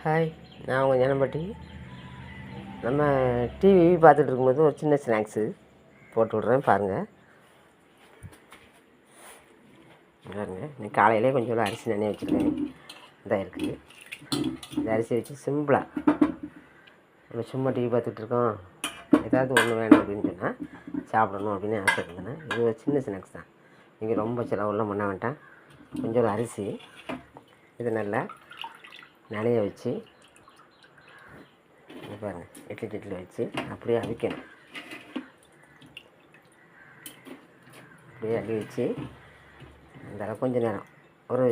Hi, நான் உங்கள் ஞானம்பட்டி. நம்ம டிவி பார்த்துட்டு இருக்கும்போது ஒரு சின்ன ஸ்நாக்ஸு போட்டு விட்றேன் பாருங்கள். பாருங்கள், இன்னைக்கு காலையிலே கொஞ்சம் அரிசி நனைய வச்சுருக்கேன். இதாக இருக்குது. இந்த அரிசி வச்சு சிம்பிளாக நம்ம சும்மா டிவி பார்த்துட்ருக்கோம், ஏதாவது ஒன்று வேணும் அப்படின்னு சொன்னால் சாப்பிடணும் அப்படின்னு ஆசை இருந்தேன்னா இது ஒரு சின்ன ஸ்நாக்ஸ் தான். நீங்கள் ரொம்ப செலவெல்லாம் பண்ண வேண்டாம். கொஞ்சம் அரிசி இது நல்லா நனைய வச்சு பாருங்கள், இட்லி வச்சு அப்படியே அவிக்கணும். அப்படியே அள்ளி வச்சு அந்த கொஞ்சம் நேரம் ஒரு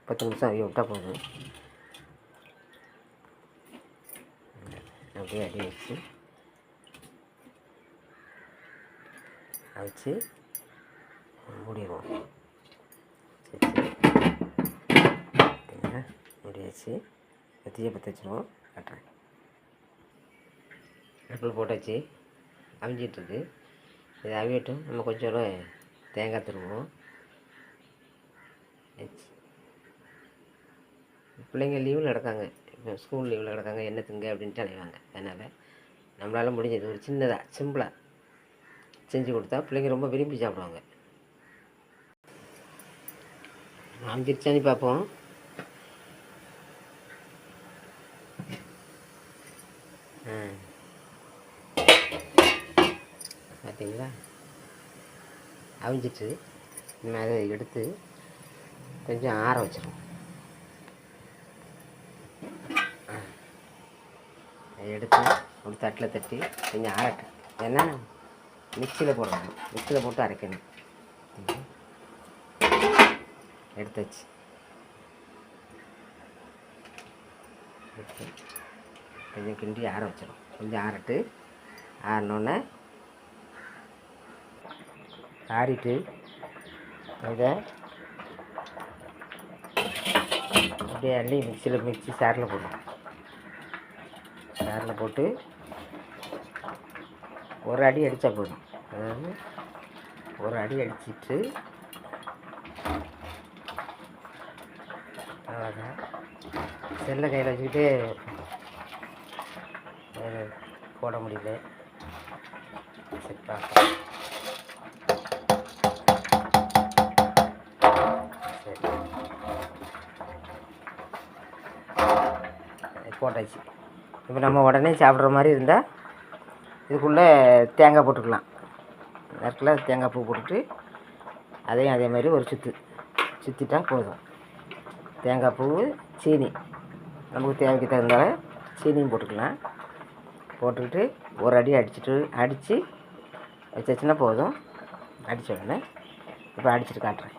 10 நிமிஷம் அவிய விட்டால் போதும். அப்படியே அள்ளி வச்சு அவிச்சு மூடிடுவோம். மூடி வச்சு தீயை பற்ற வச்சுருவோம். கட்டுறேன். அடுப்பில் போட்டாச்சு, அவிஞ்சிட்ருக்கு. இது அவியட்டும். நம்ம கொஞ்சம் தேங்காய் துருவோம். பிள்ளைங்க லீவில் கிடக்காங்க, இப்போ ஸ்கூல் லீவில் கிடக்காங்க, என்ன திங்க அப்படின்ட்டு அலைவாங்க. அதனால் நம்மளால் முடிஞ்சது ஒரு சின்னதாக சிம்பிளாக செஞ்சு கொடுத்தா பிள்ளைங்க ரொம்ப விரும்பி சாப்பிடுவாங்க. அவிஞ்சிருச்சானு பார்ப்போம். பார்த்தீங்களா, அவிஞ்சிட்டு நம்ம அதை எடுத்து கொஞ்சம் ஆற வச்சிடுவோம். அதை எடுத்து ஒரு தட்டில் தட்டி கொஞ்சம் ஆறட்டும். ஏன்னா மிக்சியில் போடணும், மிக்சியில் போட்டு அரைக்கணும். எடுத்தாச்சு. கொஞ்சம் கிண்டி ஆற வச்சிடும். கொஞ்சம் ஆறட்டு. ஆறினோன்னே ஆறிட்டு இதை அப்படியே அள்ளி மிக்சி சாரில் போடணும். சாரில் போட்டு ஒரு அடி அடித்தா போதும். அதாவது ஒரு அடி அடிச்சிட்டு அவ்வளோதான். செல்லை கையில் வச்சுக்கிட்டு போட முடியல. சரி பார்க்கலாம். போட்டாச்சு. இப்போ நம்ம உடனே சாப்பிட்ற மாதிரி இருந்தால் இதுக்குள்ளே தேங்காய் போட்டுக்கலாம். நேரத்தில் தேங்காய் பூ போட்டுட்டு அதையும் அதே மாதிரி ஒரு சுற்றிட்டா போதும். தேங்காய் பூ, சீனி நமக்கு தேவைக்கு தகுந்தால சீனியும் போட்டுக்கலாம். போட்டுக்கிட்டு ஒரு அடி அடித்து வச்சுன்னா போதும். அடித்த உடனே இப்போ அடிச்சுட்டு காட்டுறேன்.